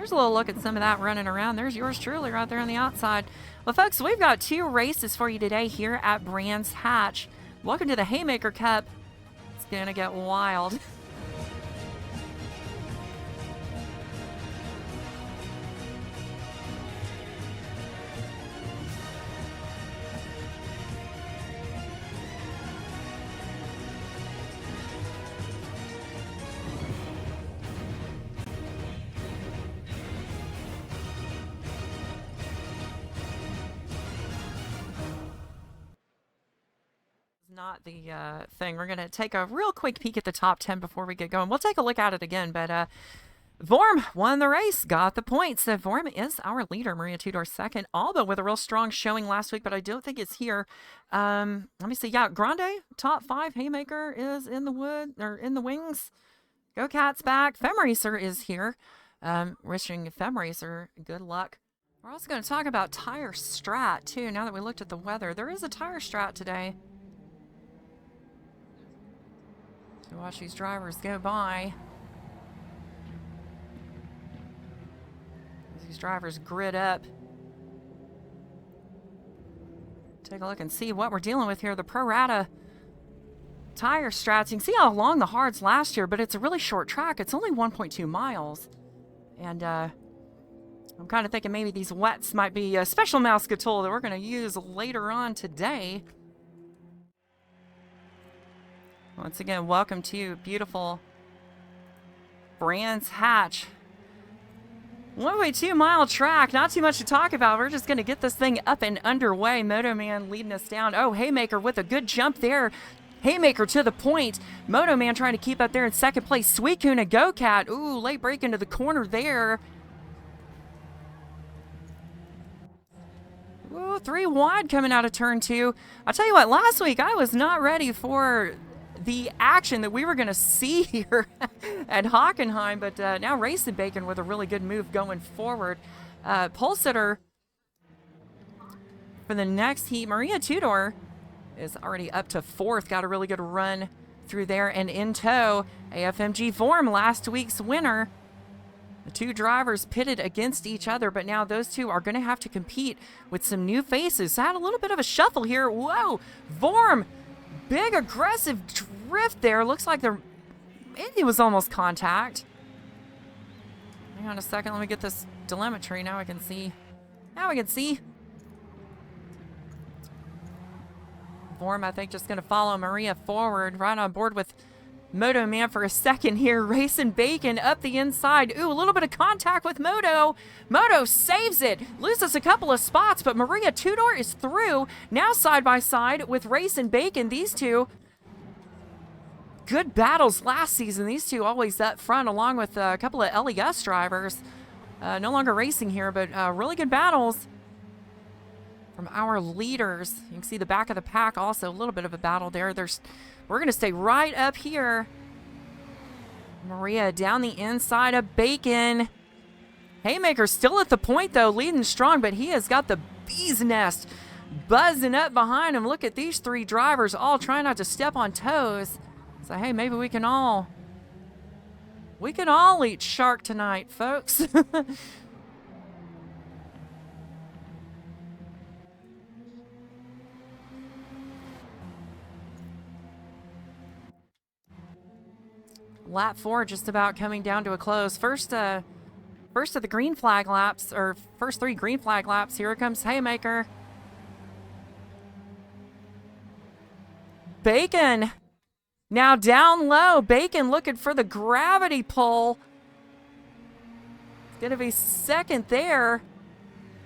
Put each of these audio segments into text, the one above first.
There's a little look at some of that running around. There's yours truly right there on the outside. Well, folks, we've got 2 races for you today here at Brands Hatch. Welcome to the Haymaker Cup. It's going to get wild. Not the thing. We're going to take a real quick peek at the top 10 before we get going. We'll take a look at it again, but Vorm won the race, got the points. So Vorm is our leader, Maria Tudor second, although with a real strong showing last week, but I don't think it's here. Let me see. Yeah, Grande, top 5. Haymaker is in the wood, or in the wings. Go Cat's back. Femracer is here. Wishing Femracer good luck. We're also going to talk about tire strat, too, now that we looked at the weather. There is a tire strat today. So watch these drivers go by. As these drivers grid up. Take a look and see what we're dealing with here. The Pro Rata tire strats. You can see how long the hards last year, but it's a really short track. It's only 1.2 miles. And I'm kind of thinking maybe these wets might be a special mouse tool that we're going to use later on today. Once again, welcome to beautiful Brands Hatch. 1.2 mile track, not too much to talk about. We're just going to get this thing up and underway. Moto Man leading us down. Oh, Haymaker with a good jump there. Haymaker to the point. Moto Man trying to keep up there in second place. Suicune and Go Cat. Ooh, late break into the corner there. Ooh, 3 wide coming out of turn 2. I'll tell you what, last week I was not ready for the action that we were going to see here at Hockenheim, but now Racing Bacon with a really good move going forward. Pole sitter for the next heat. Maria Tudor is already up to 4th, got a really good run through there, and in tow, AFMG Vorm, last week's winner. The 2 drivers pitted against each other, but now those 2 are going to have to compete with some new faces. So had a little bit of a shuffle here. Whoa, Vorm, big aggressive drift there. Looks like it was almost contact. Hang on a second. Let me get this telemetry. Now I can see. Now we can see. Vorm, I think, just going to follow Maria forward. Right on board with Moto Man for a second here. Racing Bacon up the inside. Ooh, a little bit of contact with Moto. Moto saves it. Loses a couple of spots, but Maria Tudor is through. Now side by side with Racing Bacon. These 2, good battles last season. These 2 always up front, along with a couple of LES drivers. No longer racing here, but really good battles from our leaders. You can see the back of the pack also. A little bit of a battle there. We're going to stay right up here. Maria down the inside of Bacon. Haymaker still at the point, though, leading strong, but he has got the bee's nest buzzing up behind him. Look at these 3 drivers all trying not to step on toes. So, hey, maybe we can all eat shark tonight, folks. Lap 4 just about coming down to a close. First of the green flag laps, or first 3 green flag laps. Here comes Haymaker. Bacon now down low. Bacon looking for the gravity pull. It's going to be second there.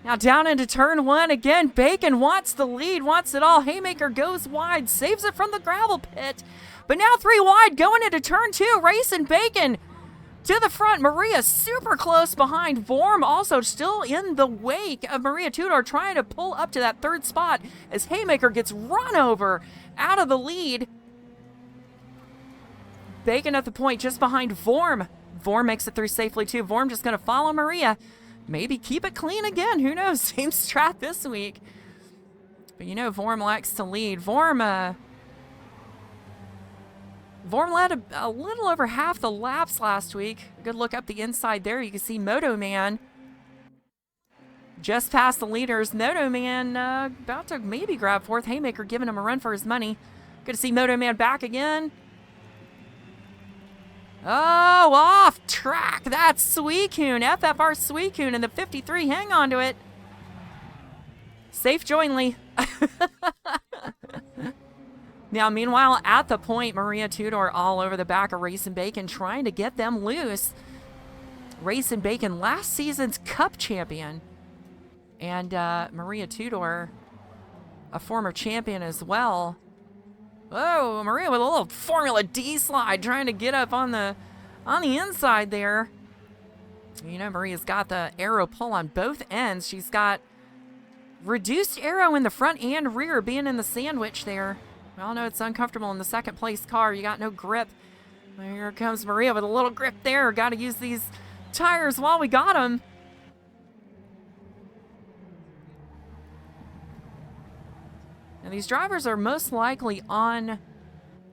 Now down into turn 1 again. Bacon wants the lead, wants it all. Haymaker goes wide, saves it from the gravel pit. But now 3 wide going into turn 2. Racing Bacon to the front. Maria super close behind. Vorm also still in the wake of Maria Tudor, trying to pull up to that 3rd spot as Haymaker gets run over out of the lead. Bacon at the point just behind Vorm. Vorm makes it through safely too. Vorm just going to follow Maria. Maybe keep it clean again. Who knows? Same strat this week. But you know Vorm likes to lead. Vorm, Vorm led a little over half the laps last week. Good look up the inside there. You can see Moto Man just past the leaders. Moto Man about to maybe grab fourth. Haymaker giving him a run for his money. Good to see Moto Man back again. Oh, off track. That's Suicune. FFR Suicune in the 53. Hang on to it. Safe jointly. Now, meanwhile, at the point, Maria Tudor all over the back of Racing Bacon, trying to get them loose. Racing Bacon, last season's Cup champion. And Maria Tudor, a former champion as well. Oh, Maria with a little Formula D slide, trying to get up on the inside there. You know, Maria's got the aero pull on both ends. She's got reduced aero in the front and rear, being in the sandwich there. We all know it's uncomfortable in the second place car. You got no grip. Here comes Maria with a little grip there. Got to use these tires while we got them. And these drivers are most likely on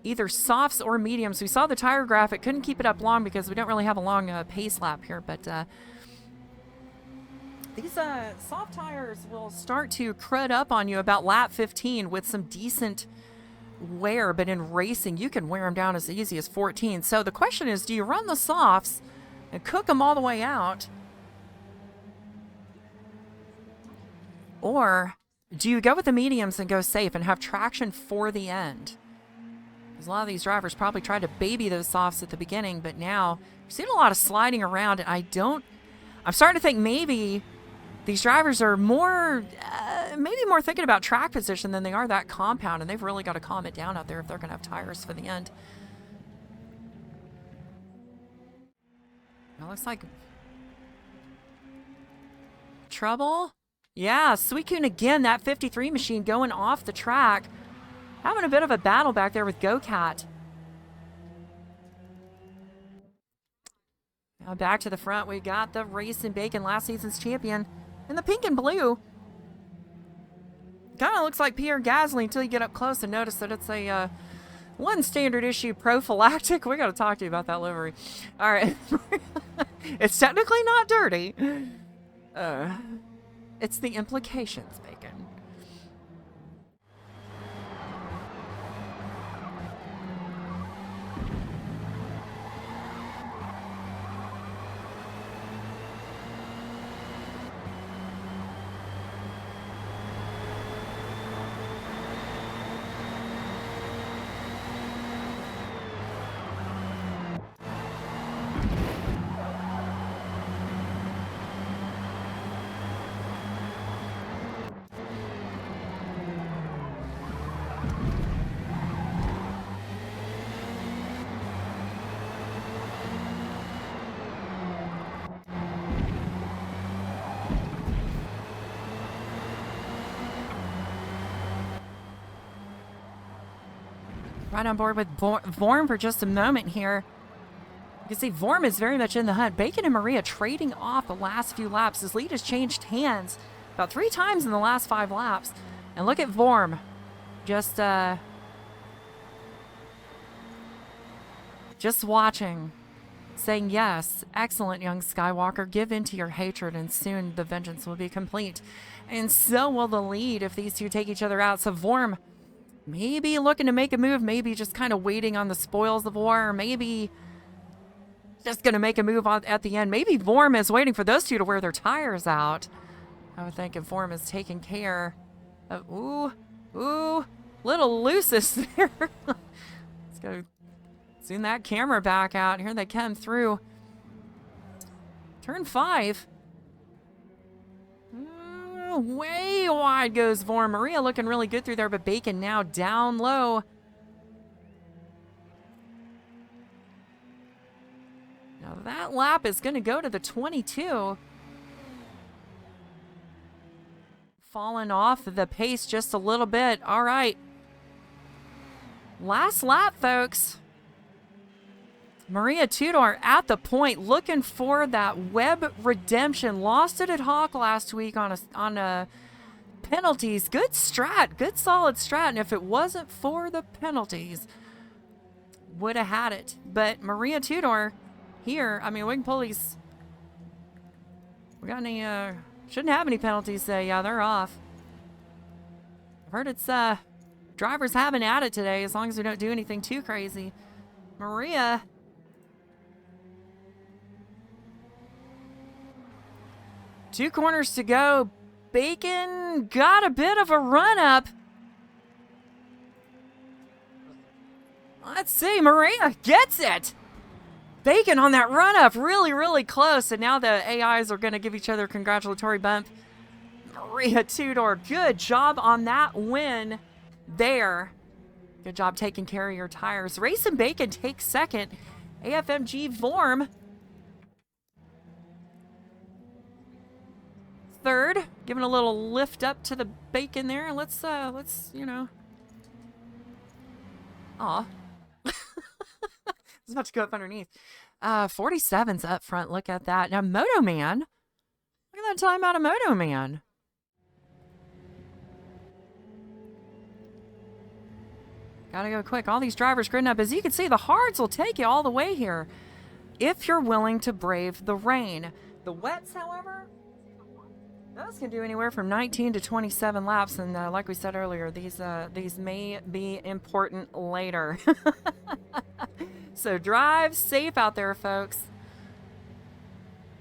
either softs or mediums. We saw the tire graphic. Couldn't keep it up long because we don't really have a long pace lap here. But these soft tires will start to crud up on you about lap 15 with some decent wear. But in racing, you can wear them down as easy as 14. So the question is, do you run the softs and cook them all the way out? Or do you go with the mediums and go safe and have traction for the end? Because a lot of these drivers probably tried to baby those softs at the beginning, but now you've seen a lot of sliding around, and I'm starting to think maybe these drivers are more thinking about track position than they are that compound, and they've really got to calm it down out there if they're going to have tires for the end. It looks like trouble. Yeah, Suicune again, that 53 machine going off the track. Having a bit of a battle back there with GoCat. Now back to the front, we got the Racing Bacon, last season's champion, in the pink and blue. Kind of looks like Pierre Gasly until you get up close and notice that it's a one standard issue prophylactic. We got to talk to you about that livery. All right. It's technically not dirty. It's the implications, Bacon. Right on board with Vorm for just a moment here. You can see Vorm is very much in the hunt. Bacon and Maria trading off the last few laps. His lead has changed hands about 3 times in the last 5 laps. And look at Vorm. Just watching. Saying, yes, excellent, young Skywalker. Give in to your hatred and soon the vengeance will be complete. And so will the lead if these two take each other out. So Vorm maybe looking to make a move, maybe just kind of waiting on the spoils of war, or maybe just going to make a move at the end. Maybe Vorm is waiting for those two to wear their tires out. I would think if Vorm is taking care of... Ooh, little looses there. Let's go zoom that camera back out. Here they come through. Turn 5. Way wide goes Vorm. Maria looking really good through there, but Bacon now down low. Now that lap is going to go to the 22. Falling off the pace just a little bit. All right. Last lap, folks. Maria Tudor at the point, looking for that web redemption. Lost it at Hawk last week on a penalties. Good strat, good solid strat. And if it wasn't for the penalties, would have had it. But Maria Tudor here, I mean, we can pull these. We got any, shouldn't have any penalties today. Yeah, they're off. I've heard it's, drivers haven't at it today as long as we don't do anything too crazy. Maria. Two corners to go. Bacon got a bit of a run up. Let's see. Maria gets it. Bacon on that run up. Really, really close. And now the AIs are going to give each other a congratulatory bump. Maria Tudor, good job on that win there. Good job taking care of your tires. Racing Bacon takes second. AFMG Vorm third, giving a little lift up to the Bacon there. Let's you know. Aw. It's about to go up underneath. 47's up front. Look at that. Now, Moto Man. Look at that time out of Moto Man. Gotta go quick. All these drivers gridding up. As you can see, the hards will take you all the way here if you're willing to brave the rain. The wets, however, those can do anywhere from 19 to 27 laps. And like we said earlier, these may be important later. So drive safe out there, folks.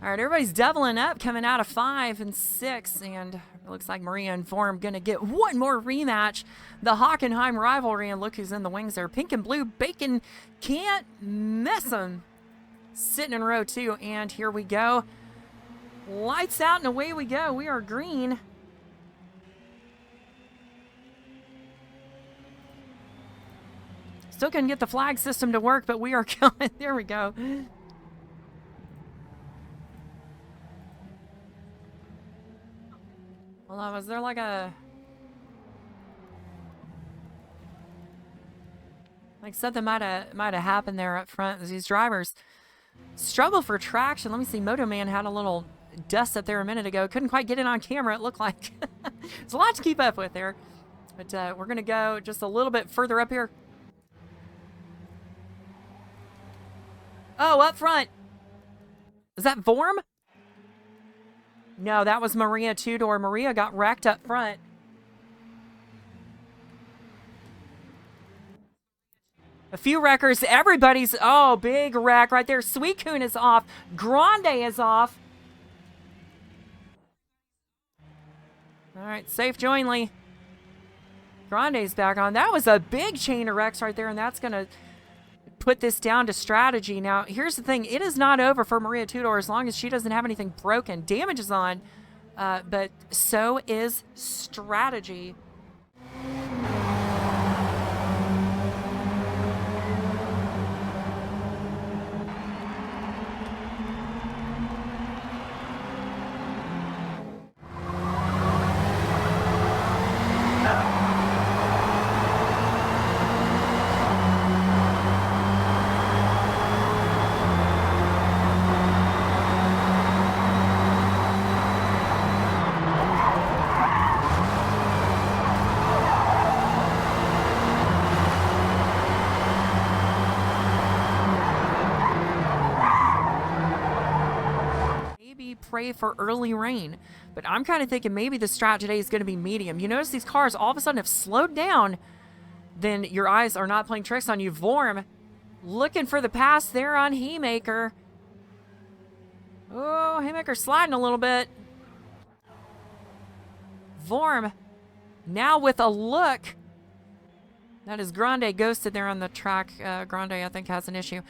All right, everybody's doubling up, coming out of 5 and 6, and it looks like Maria and Vorm gonna get one more rematch. The Hockenheim rivalry, and look who's in the wings there. Pink and blue, Bacon can't miss them. Sitting in row 2, and here we go. Lights out and away we go. We are green. Still couldn't get the flag system to work, but we are going. There we go. Hold on, was there like a... like something might have happened there up front as these drivers struggle for traction. Let me see. Moto Man had a little dust up there a minute ago. Couldn't quite get it on camera, it looked like. It's a lot to keep up with there. But we're going to go just a little bit further up here. Oh, up front. Is that Vorm? No, that was Maria Tudor. Maria got wrecked up front. A few wreckers. Everybody's... oh, big wreck right there. Sweet Coon is off. Grande is off. All right, safe jointly. Grande's back on. That was a big chain of wrecks right there, and that's going to put this down to strategy. Now, here's the thing. It is not over for Maria Tudor as long as she doesn't have anything broken. Damage is on, but so is strategy. Pray for early rain, but I'm kind of thinking maybe the strat today is going to be medium. You notice these cars all of a sudden have slowed down, then your eyes are not playing tricks on you. Vorm looking for the pass there on Haymaker. Oh, Haymaker sliding a little bit. Vorm now with a look. That is Grande ghosted there on the track. Grande, I think, has an issue.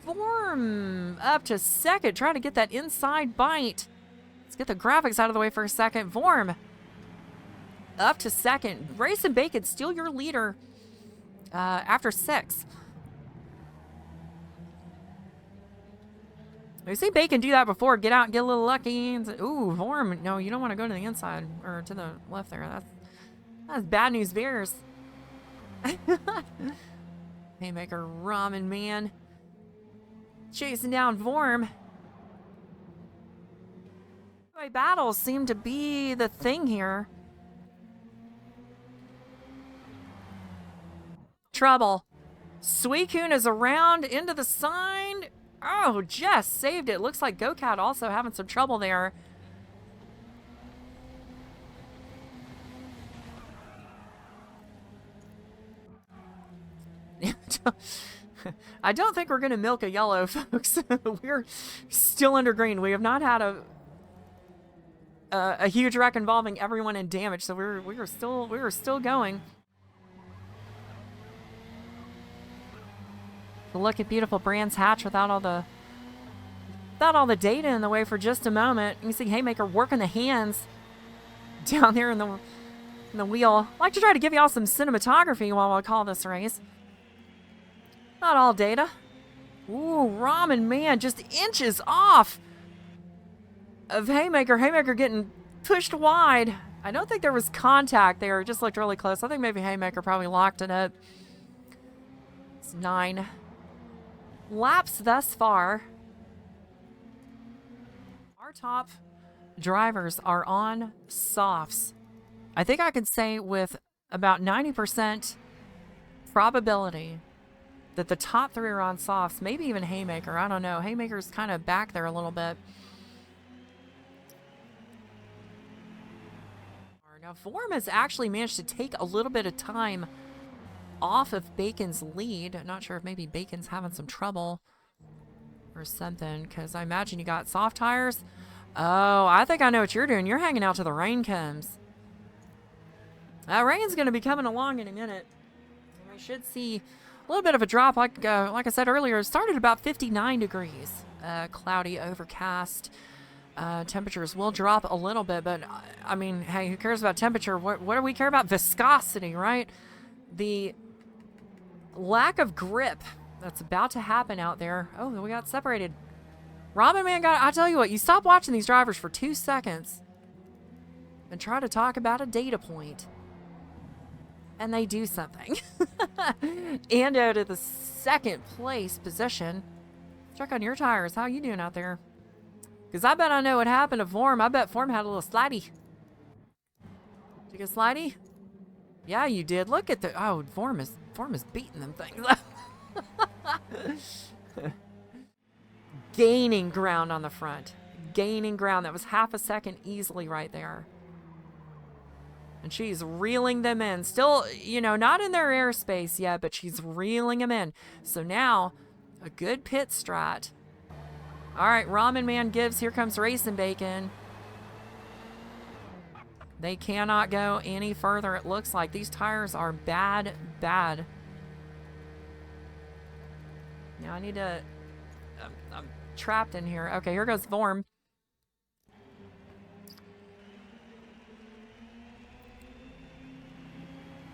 Vorm up to second, trying to get that inside bite. Let's get the graphics out of the way for a second. Vorm up to second. Racing Bacon, still your leader after 6. We've seen Bacon do that before. Get out and get a little lucky. And say, ooh, Vorm. No, you don't want to go to the inside or to the left there. That's bad news bears. Haymaker, Ramen Man. Chasing down Vorm. Battles seem to be the thing here. Trouble. Suicune is around into the sign. Oh, Jess saved it. Looks like GoCat also having some trouble there. I don't think we're going to milk a yellow, folks. We're still under green. We have not had a huge wreck involving everyone in damage, so we were still going. Look at beautiful Brands Hatch without all the data in the way for just a moment. You can see Haymaker working the hands down there in the wheel. I like to try to give y'all some cinematography while I call this race. Not all data. Ooh, Ramen Man just inches off of Haymaker. Haymaker getting pushed wide. I don't think there was contact there. It just looked really close. I think maybe Haymaker probably locked it up. It's 9 laps thus far. Our top drivers are on softs. I think I could say with about 90% probability that the top 3 are on softs, maybe even Haymaker. I don't know. Haymaker's kind of back there a little bit. Now, Vorm has actually managed to take a little bit of time off of Bacon's lead. I'm not sure if maybe Bacon's having some trouble or something, because I imagine you got soft tires. Oh, I think I know what you're doing. You're hanging out till the rain comes. Rain's going to be coming along in a minute. We should see a little bit of a drop. Like I said earlier, it started about 59 degrees. Cloudy, overcast. Temperatures will drop a little bit, but I mean, hey, who cares about temperature? What do we care about? Viscosity, right? The lack of grip that's about to happen out there. Oh, we got separated. Ramen Man I tell you what, you stop watching these drivers for 2 seconds and try to talk about a data point, and they do something. Ando to the 2nd place position. Check on your tires. How you doing out there? Because I bet I know what happened to Vorm. I bet Vorm had a little slidey. Did you get slidey? Yeah, you did. Look at the... Oh, Vorm is beating them things up. Gaining ground on the front. Gaining ground. That was half a second easily right there. And she's reeling them in. Still, you know, not in their airspace yet, but she's reeling them in. So now, a good pit strat. All right, Ramen Man gives. Here comes Racing Bacon. They cannot go any further, it looks like. These tires are bad, bad. Now I need to... I'm trapped in here. Okay, here goes Vorm.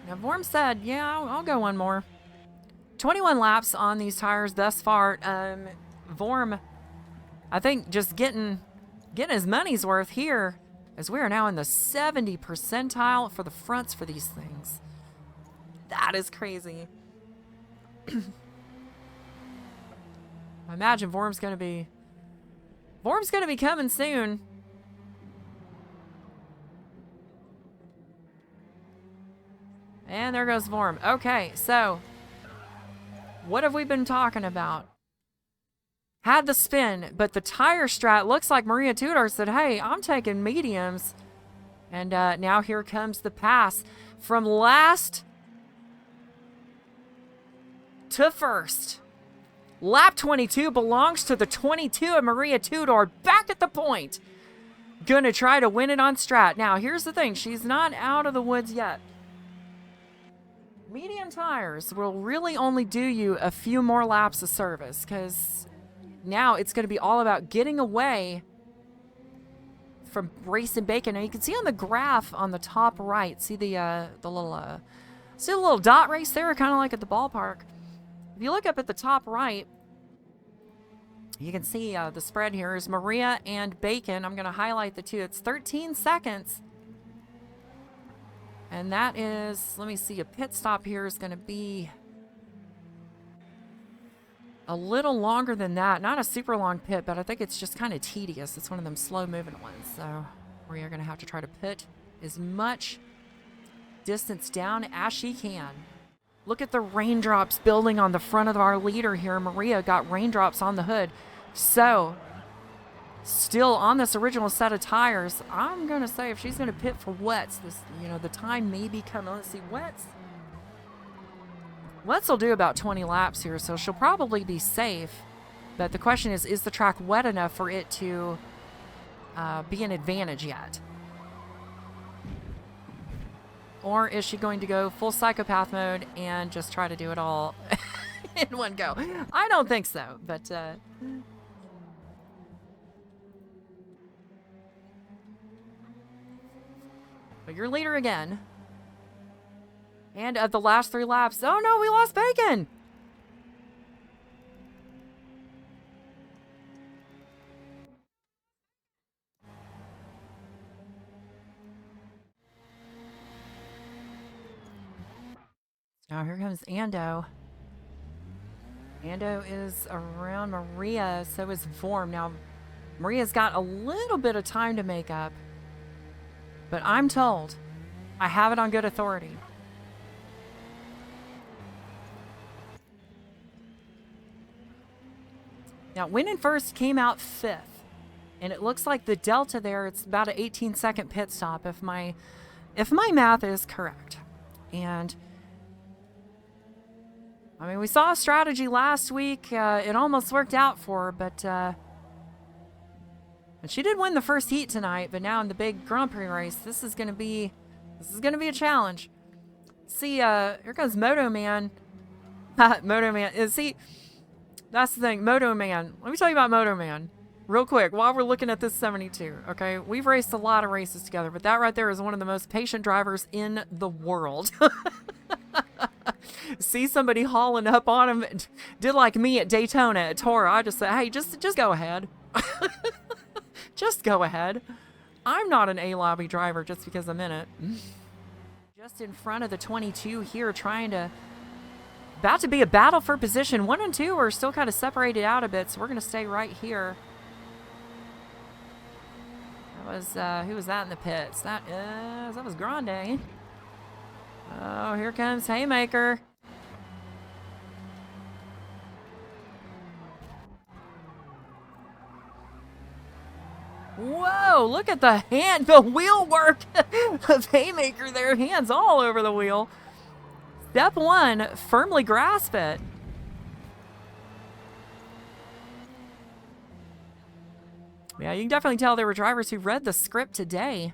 Now, Vorm said, yeah, I'll go one more. 21 laps on these tires thus far. Vorm, I think, just getting his money's worth here, as we are now in the 70 percentile for the fronts for these things. That is crazy. I imagine Vorm's gonna be coming soon. And there goes Vorm. Okay, so what have we been talking about? Had the spin, but the tire strat looks like Maria Tudor said, hey, I'm taking mediums. And now here comes the pass from last to first. Lap 22 belongs to the 22 of Maria Tudor, back at the point. Gonna try to win it on strat. Now, here's the thing. She's not out of the woods yet. Medium tires will really only do you a few more laps of service, because now it's going to be all about getting away from Racing Bacon. Now you can see on the graph on the top right, see the little dot race there, kind of like at the ballpark. If you look up at the top right, you can see the spread here is Maria and Bacon. I'm going to highlight the two. It's 13 seconds. And that is, let me see, a pit stop here is going to be a little longer than that. Not a super long pit, but I think it's just kind of tedious. It's one of them slow-moving ones. So we are going to have to try to put as much distance down as she can. Look at the raindrops building on the front of our leader here. Maria got raindrops on the hood. So, still on this original set of tires, I'm going to say if she's going to pit for wets, this, you know, the time may be coming. Let's see, wets. Wets will do about 20 laps here, so she'll probably be safe. But the question is the track wet enough for it to be an advantage yet? Or is she going to go full psychopath mode and just try to do it all in one go? I don't think so, but... But your leader again. And at the last 3 laps... Oh no, we lost Bacon! Now here comes Ando. Ando is around Maria, so is Vorm. Now, Maria's got a little bit of time to make up. But I'm told, I have it on good authority. Now, winning first came out 5th. And it looks like the delta there, it's about an 18-second pit stop if my math is correct. And... I mean, we saw a strategy last week. It almost worked out for her, but... and she did win the first heat tonight, but now in the big Grand Prix race, this is going to be a challenge. See, here comes Moto Man. Moto Man. See, that's the thing. Moto Man. Let me tell you about Moto Man. Real quick, while we're looking at this 72, okay? We've raced a lot of races together, but that right there is one of the most patient drivers in the world. See somebody hauling up on him, did like me at Daytona at Toro. I just said, hey, just go ahead. Just go ahead. I'm not an A-lobby driver just because I'm in it. Just in front of the 22 here, about to be a battle for position. 1 and 2 are still kind of separated out a bit, so we're going to stay right here. That was, who was that in the pits? That was Grande. Oh, here comes Haymaker. Whoa, look at the wheel work of Haymaker there. Hands all over the wheel. Step 1, firmly grasp it. Yeah, you can definitely tell there were drivers who read the script today.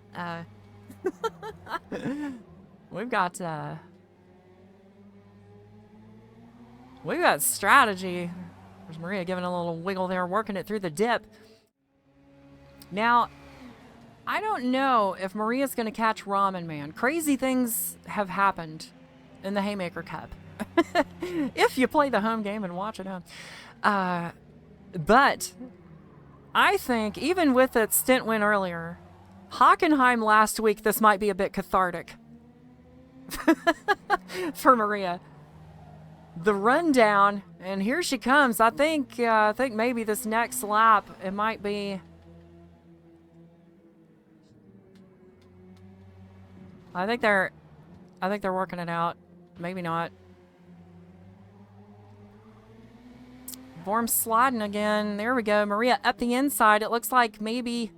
We've got strategy. There's Maria giving a little wiggle there, working it through the dip. Now, I don't know if Maria's going to catch Ramen Man. Crazy things have happened in the Haymaker Cup. If you play the home game and watch it home. But I think, even with its stint win earlier, Hockenheim last week, this might be a bit cathartic. For Maria. The rundown, and here she comes. I think maybe this next lap, it might be... I think they're working it out. Maybe not. Vorm sliding again. There we go. Maria up the inside. It looks like maybe...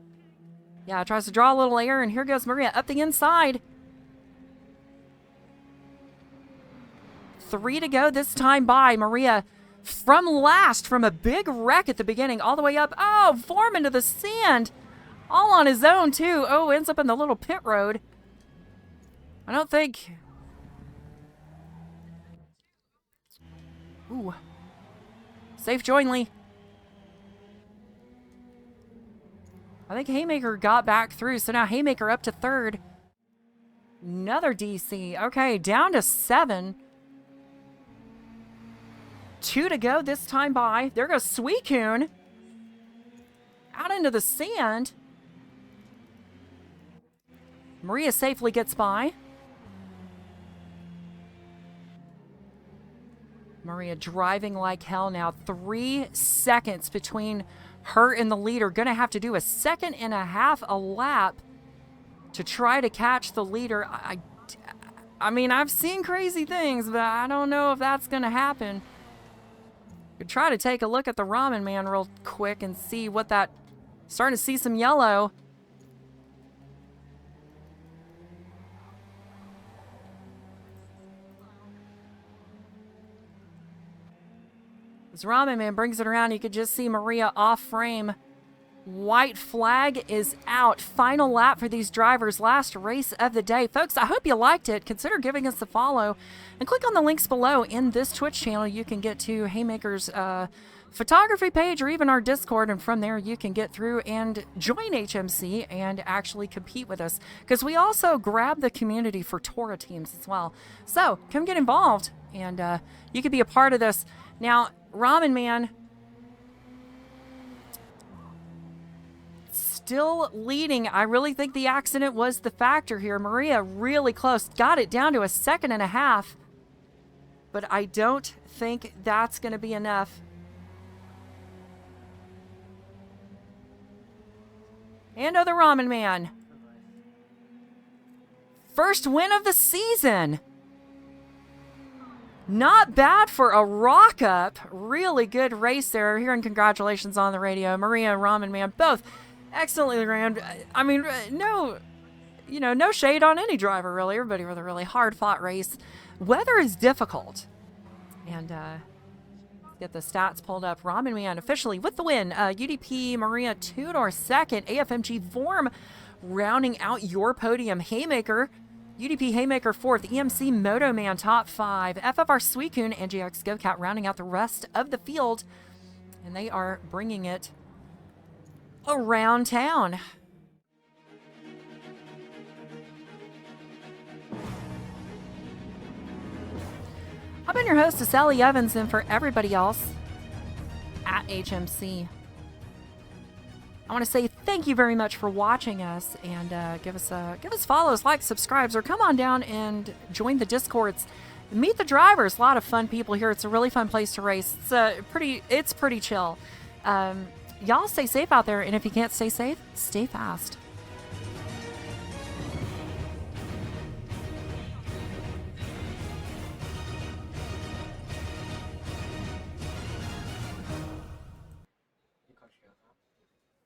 Yeah, tries to draw a little air, and here goes Maria up the inside. 3 to go this time by. Maria from last, from a big wreck at the beginning, all the way up. Oh, Vorm into the sand. All on his own, too. Oh, ends up in the little pit road. I don't think... Ooh. Safe jointly. I think Haymaker got back through, so now Haymaker up to 3rd. Another DC. Okay, down to 7. 2 to go this time by. There goes Suicune. Out into the sand. Maria safely gets by. Maria driving like hell now. 3 seconds between her and the leader. Gonna have to do a 1.5 seconds a lap to try to catch the leader. I mean, I've seen crazy things, but I don't know if that's going to happen. Could try to take a look at the Ramen Man real quick and see what that... Starting to see some yellow. As Ramen Man brings it around, you could just see Maria off frame. White flag is out. Final lap for these drivers. Last race of the day. Folks, I hope you liked it. Consider giving us a follow and click on the links below. In this Twitch channel, you can get to Haymaker's photography page or even our Discord, and from there you can get through and join HMC and actually compete with us, because we also grab the community for Tora teams as well. So come get involved and you could be a part of this. Now, Ramen Man still leading. I really think the accident was the factor here. Maria really close. Got it down to a 1.5 seconds. But I don't think that's going to be enough. And the Ramen Man. First win of the season. Not bad for a rock-up. Really good race there. Hearing congratulations on the radio. Maria and Ramen Man both excellently ran. I mean, no shade on any driver, really. Everybody with a really hard-fought race. Weather is difficult. And get the stats pulled up. Ramen Man officially with the win. UDP Maria Tudor second. AFMG Vorm rounding out your podium. Haymaker, UDP Haymaker fourth. EMC Moto Man top 5. FFR Suicune and GX GoCat rounding out the rest of the field. And they are bringing it around town. I've been your host, Sally Evans, and for everybody else at HMC, I want to say thank you very much for watching us, and give us follows, likes, subscribes, or come on down and join the Discords. Meet the drivers. A lot of fun people here. It's a really fun place to race. It's pretty chill. Y'all stay safe out there, and if you can't stay safe, stay fast.